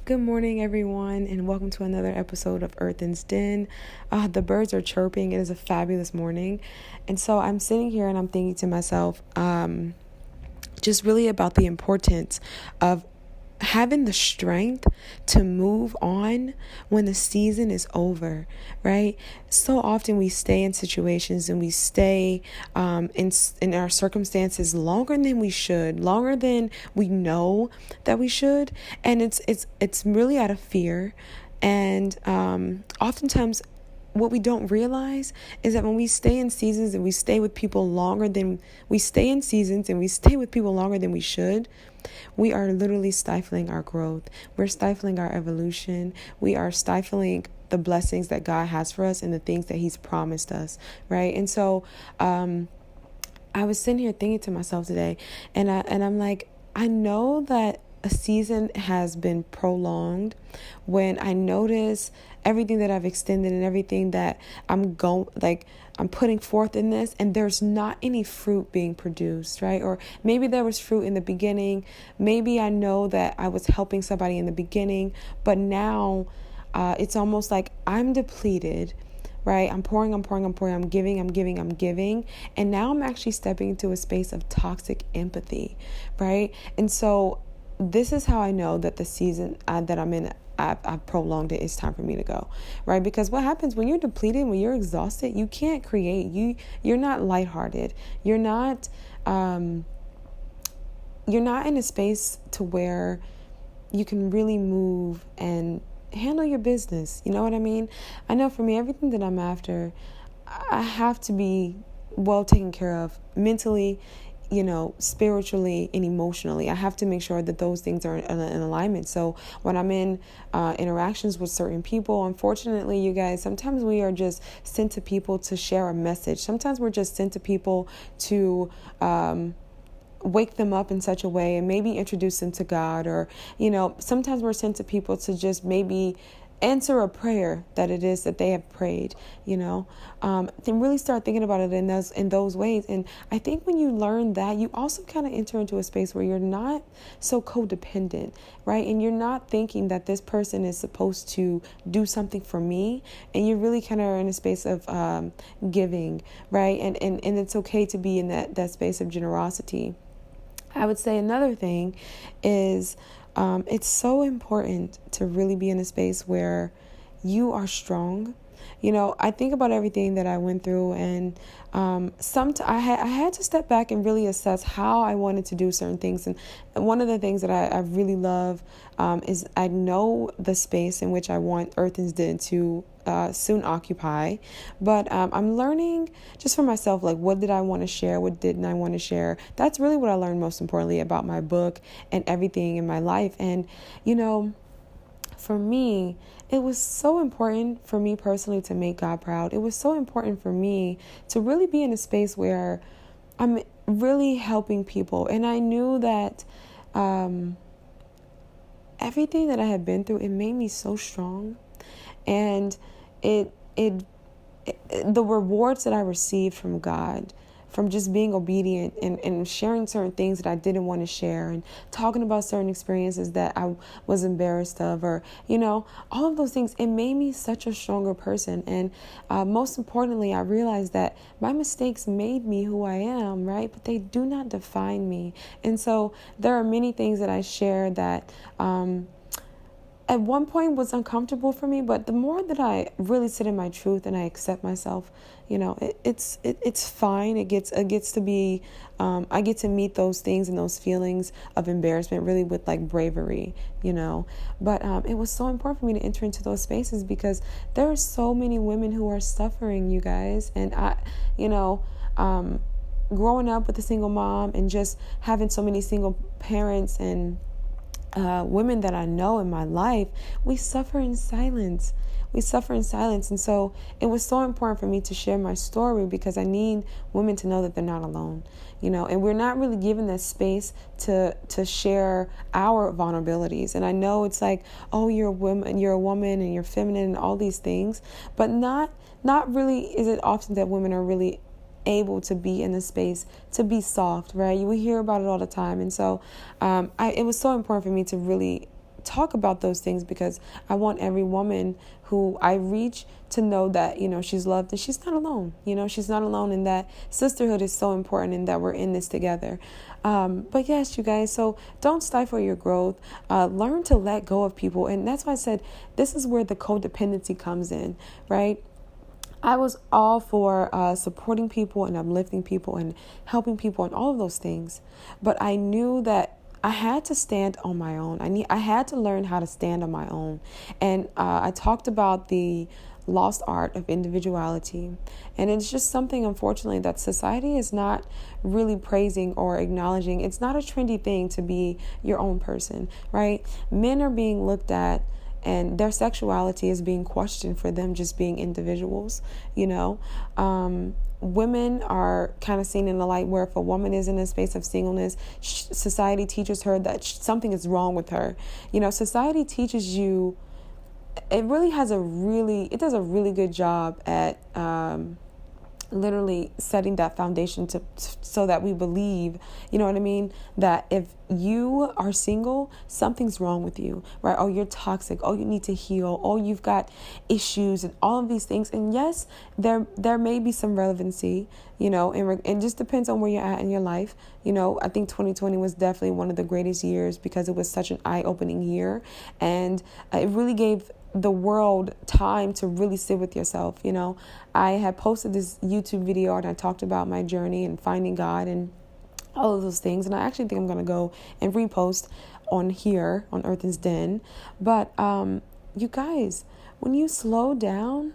Good morning, everyone, and welcome to another episode of Earthen's Den. The birds are chirping. It is a fabulous morning. And so I'm sitting here and I'm thinking to myself, just really about the importance of having the strength to move on when the season is over, right? So often we stay in situations and we stay in our circumstances longer than we should, longer than we know that we should, and it's really out of fear. And oftentimes what we don't realize is that when we stay in seasons and we stay with people longer than we stay in seasons and we stay with people longer than we should, we are literally stifling our growth. We're stifling our evolution. We are stifling the blessings that God has for us and the things that He's promised us, right? And so I was sitting here thinking to myself today, and I'm like, I know that a season has been prolonged when I notice everything that I've extended and everything that I'm putting forth in this, and there's not any fruit being produced, right? Or maybe there was fruit in the beginning. Maybe I know that I was helping somebody in the beginning, but now it's almost like I'm depleted, right? I'm pouring, I'm giving. And now I'm actually stepping into a space of toxic empathy, right? And so this is how I know that the season that I'm in, I've prolonged it. It's time for me to go, right? Because what happens when you're depleted, when you're exhausted, you can't create. You're not lighthearted. You're not in a space to where you can really move and handle your business. You know what I mean? I know for me, everything that I'm after, I have to be well taken care of mentally, spiritually and emotionally. I have to make sure that those things are in alignment. So when I'm in interactions with certain people, unfortunately, you guys, sometimes we are just sent to people to share a message. Sometimes we're just sent to people to wake them up in such a way and maybe introduce them to God, or, sometimes we're sent to people to just maybe answer a prayer that it is that they have prayed, then really start thinking about it in those ways. And I think when you learn that, you also kind of enter into a space where you're not so codependent, right? And you're not thinking that this person is supposed to do something for me, and you really kind of are in a space of giving, right? And it's okay to be in that space of generosity. I would say another thing is it's so important to really be in a space where you are strong. I think about everything that I went through, and I had to step back and really assess how I wanted to do certain things. And one of the things that I really love is I know the space in which I want Earthen's Den to soon occupy, but I'm learning just for myself, like, what did I want to share, what didn't I want to share. That's really what I learned most importantly about my book and everything in my life. And for me, it was so important for me personally to make God proud. It was so important for me to really be in a space where I'm really helping people. And I knew that everything that I had been through, it made me so strong. And the rewards that I received from God, from just being obedient and sharing certain things that I didn't want to share, and talking about certain experiences that I was embarrassed of, or, all of those things, it made me such a stronger person. And most importantly, I realized that my mistakes made me who I am, right? But they do not define me. And so there are many things that I share that at one point was uncomfortable for me, but the more that I really sit in my truth and I accept myself, it's fine. It gets to be, I get to meet those things and those feelings of embarrassment really with like bravery, but it was so important for me to enter into those spaces because there are so many women who are suffering, you guys. And growing up with a single mom and just having so many single parents and women that I know in my life, we suffer in silence. And so it was so important for me to share my story because I need women to know that they're not alone, and we're not really given that space to share our vulnerabilities. And I know it's like, oh, you're a woman and you're feminine and all these things, but not really is it often that women are really able to be in a space to be soft, right? We hear about it all the time. And so it was so important for me to really talk about those things because I want every woman who I reach to know that, she's loved and she's not alone. She's not alone, and that sisterhood is so important and that we're in this together. But yes, you guys, so don't stifle your growth. Learn to let go of people. And that's why I said this is where the codependency comes in, right? I was all for supporting people and uplifting people and helping people and all of those things. But I knew that I had to stand on my own. I had to learn how to stand on my own. And I talked about the lost art of individuality. And it's just something, unfortunately, that society is not really praising or acknowledging. It's not a trendy thing to be your own person, right? Men are being looked at and their sexuality is being questioned for them just being individuals, Women are kind of seen in the light where if a woman is in a space of singleness, society teaches her that something is wrong with her. Society teaches you, it does a really good job at literally setting that foundation so that we believe, that if you are single, something's wrong with you, right? Oh, you're toxic. Oh, you need to heal. Oh, you've got issues and all of these things. And yes, there may be some relevancy, and it just depends on where you're at in your life. I think 2020 was definitely one of the greatest years because it was such an eye-opening year, and it really gave the world time to really sit with yourself. I had posted this YouTube video and I talked about my journey and finding God and all of those things. And I actually think I'm going to go and repost on here on Earthen's Den. But you guys, when you slow down,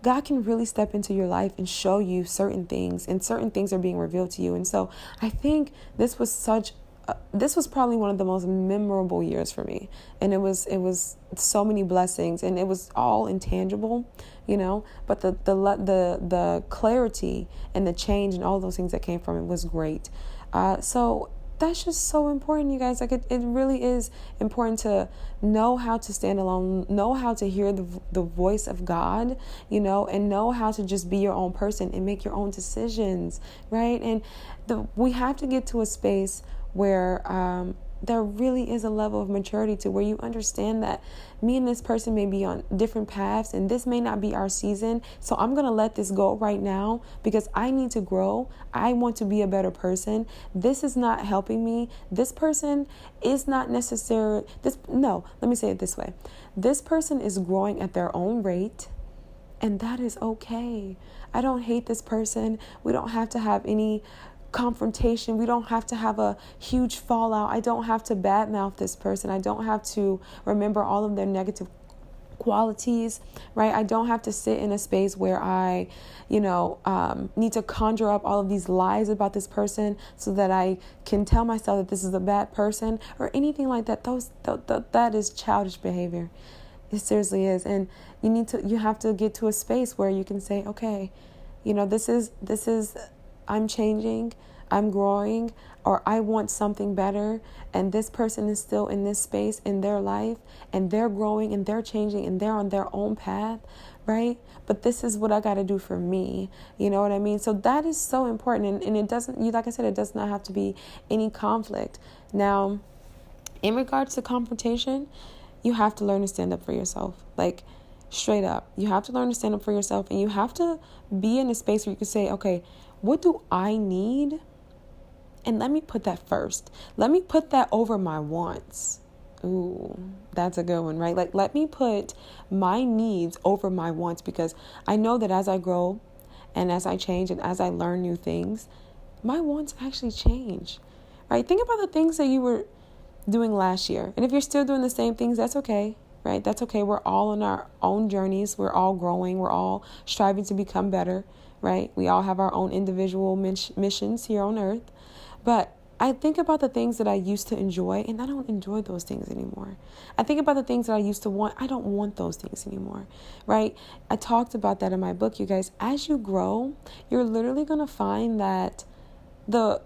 God can really step into your life and show you certain things, and certain things are being revealed to you. And so I think this was probably one of the most memorable years for me. And it was so many blessings, and it was all intangible, but the clarity and the change and all those things that came from it was great. So that's just so important, you guys. Like it really is important to know how to stand alone, know how to hear the voice of God, and know how to just be your own person and make your own decisions, right? And we have to get to a space where there really is a level of maturity to where you understand that me and this person may be on different paths and this may not be our season. So I'm going to let this go right now because I need to grow. I want to be a better person. This is not helping me. This person is not necessarily let me say it this way. This person is growing at their own rate, and that is okay. I don't hate this person. We don't have to have any confrontation. We don't have to have a huge fallout. I don't have to badmouth this person. I don't have to remember all of their negative qualities, right? I don't have to sit in a space where I, need to conjure up all of these lies about this person so that I can tell myself that this is a bad person or anything like that. That is childish behavior. It seriously is. And you have to get to a space where you can say, okay, this is I'm changing, I'm growing, or I want something better, and this person is still in this space in their life, and they're growing, and they're changing, and they're on their own path, right? But this is what I got to do for me, you know what I mean? So that is so important, and it doesn't, like I said, it does not have to be any conflict. Now, in regards to confrontation, you have to learn to stand up for yourself, like straight up. You have to learn to stand up for yourself, and you have to be in a space where you can say, okay, what do I need? And let me put that first. Let me put that over my wants. Ooh, that's a good one, right? Like, let me put my needs over my wants, because I know that as I grow and as I change and as I learn new things, my wants actually change, right? Think about the things that you were doing last year. And if you're still doing the same things, that's okay, right? That's okay. We're all on our own journeys. We're all growing. We're all striving to become better, right? We all have our own individual missions here on earth. But I think about the things that I used to enjoy, and I don't enjoy those things anymore. I think about the things that I used to want. I don't want those things anymore, right? I talked about that in my book, you guys. As you grow, you're literally going to find that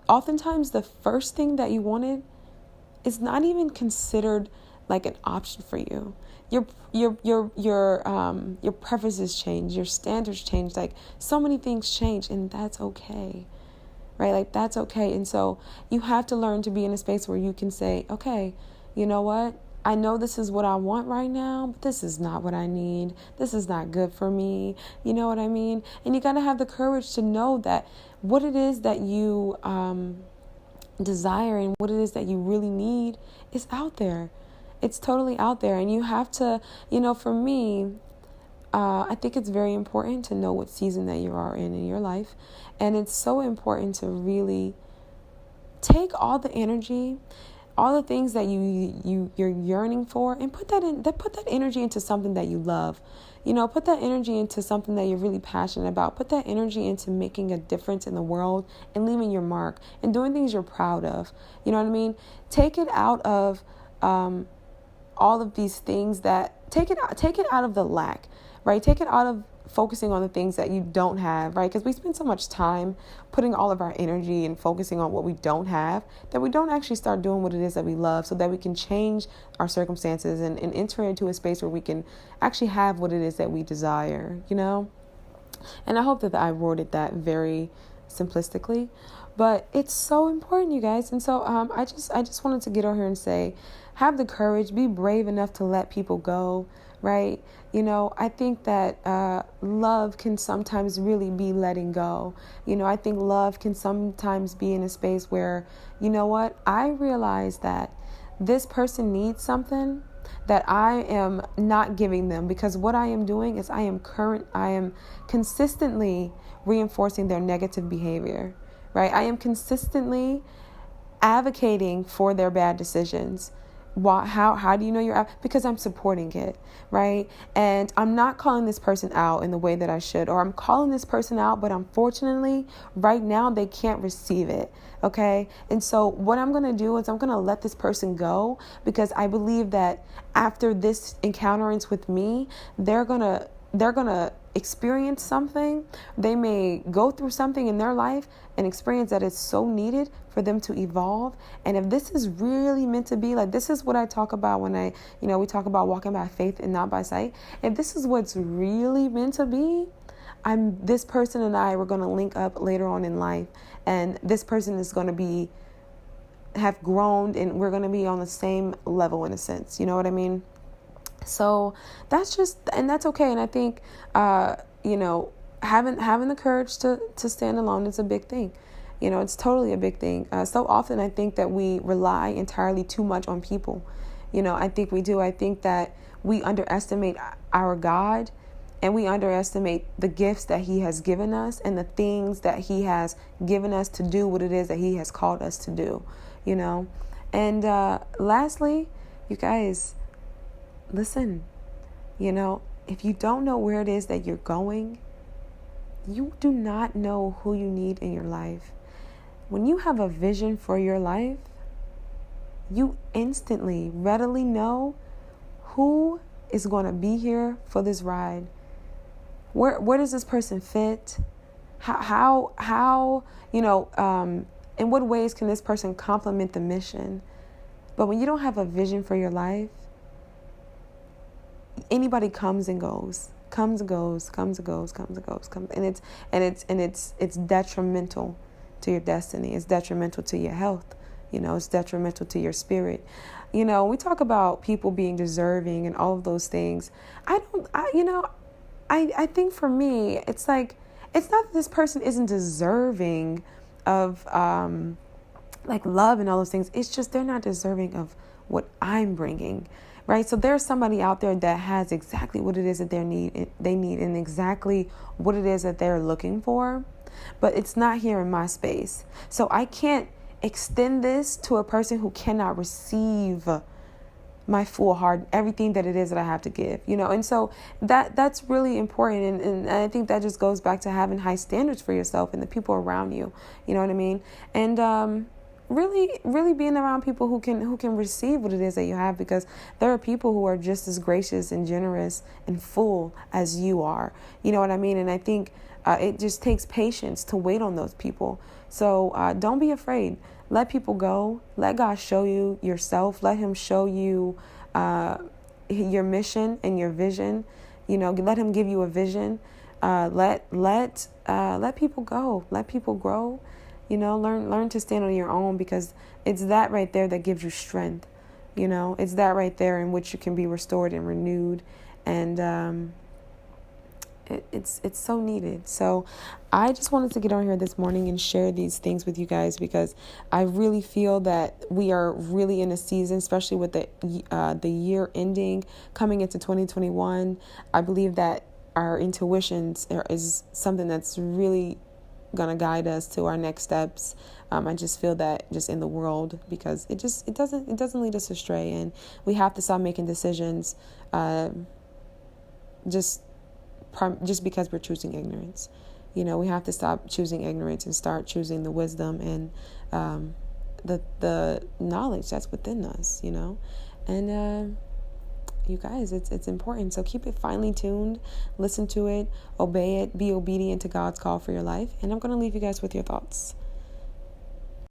oftentimes the first thing that you wanted is not even considered like an option for you. Your preferences change, your standards change, like so many things change, and that's okay, right? Like that's okay. And so you have to learn to be in a space where you can say, okay, you know what? I know this is what I want right now, but this is not what I need. This is not good for me. You know what I mean? And you got to have the courage to know that what it is that you desire and what it is that you really need is out there. It's totally out there. And you have to, for me, I think it's very important to know what season that you are in your life. And it's so important to really take all the energy, all the things that you're yearning for, and put that energy into something that you love. Put that energy into something that you're really passionate about. Put that energy into making a difference in the world and leaving your mark and doing things you're proud of. You know what I mean? Take it out of all of these things take it out of the lack, right? Take it out of focusing on the things that you don't have, right? Because we spend so much time putting all of our energy and focusing on what we don't have that we don't actually start doing what it is that we love, so that we can change our circumstances and enter into a space where we can actually have what it is that we desire, And I hope that I worded that very simplistically, but it's so important, you guys. And so I just wanted to get over here and say, have the courage, be brave enough to let people go, right? I think that love can sometimes really be letting go. I think love can sometimes be in a space where, I realize that this person needs something that I am not giving them, because what I am doing is I am consistently reinforcing their negative behavior, right? I am consistently advocating for their bad decisions. Why? How do you know you're because I'm supporting it, right? And I'm not calling this person out in the way that I should, or I'm calling this person out, but unfortunately right now they can't receive it. Okay. And so what I'm going to do is I'm going to let this person go, because I believe that after this encounterance with me, they're going to experience something. They may go through something in their life, an experience that is so needed for them to evolve. And if this is really meant to be, like, this is what I talk about when we talk about walking by faith and not by sight. If this is what's really meant to be, this person and I were going to link up later on in life, and this person is going to have grown, and we're going to be on the same level in a sense. You know what I mean? So that's okay. And I think, having the courage to stand alone is a big thing. It's totally a big thing. So often I think that we rely entirely too much on people. I think we do. I think that we underestimate our God, and we underestimate the gifts that He has given us and the things that He has given us to do what it is that He has called us to do, And lastly, you guys, listen, if you don't know where it is that you're going, you do not know who you need in your life. When you have a vision for your life, you instantly, readily know who is going to be here for this ride. Where does this person fit? How in what ways can this person complement the mission? But when you don't have a vision for your life, anybody comes and goes, and it's detrimental to your destiny. It's detrimental to your health. It's detrimental to your spirit. We talk about people being deserving and all of those things. I think for me, it's like, it's not that this person isn't deserving of love and all those things. It's just they're not deserving of what I'm bringing. Right. So there's somebody out there that has exactly what it is that they need and exactly what it is that they're looking for. But it's not here in my space. So I can't extend this to a person who cannot receive my full heart, everything that it is that I have to give, And so that's really important. And I think that just goes back to having high standards for yourself and the people around you. You know what I mean? And really being around people who can receive what it is that you have, because there are people who are just as gracious and generous and full as you are. You know what I mean? And I think it just takes patience to wait on those people. So don't be afraid. Let people go. Let God show you yourself. Let Him show you your mission and your vision. Let Him give you a vision. Let people go. Let people grow. Learn to stand on your own, because it's that right there that gives you strength, It's that right there in which you can be restored and renewed. And it's so needed. So I just wanted to get on here this morning and share these things with you guys, because I really feel that we are really in a season, especially with the year ending, coming into 2021. I believe that our intuitions is something that's really gonna guide us to our next steps. I just feel that just in the world, because it doesn't lead us astray, and we have to stop making decisions just because we're choosing ignorance. We have to stop choosing ignorance and start choosing the wisdom and the knowledge that's within us. And you guys, it's important. So keep it finely tuned, listen to it, obey it, be obedient to God's call for your life. And I'm going to leave you guys with your thoughts.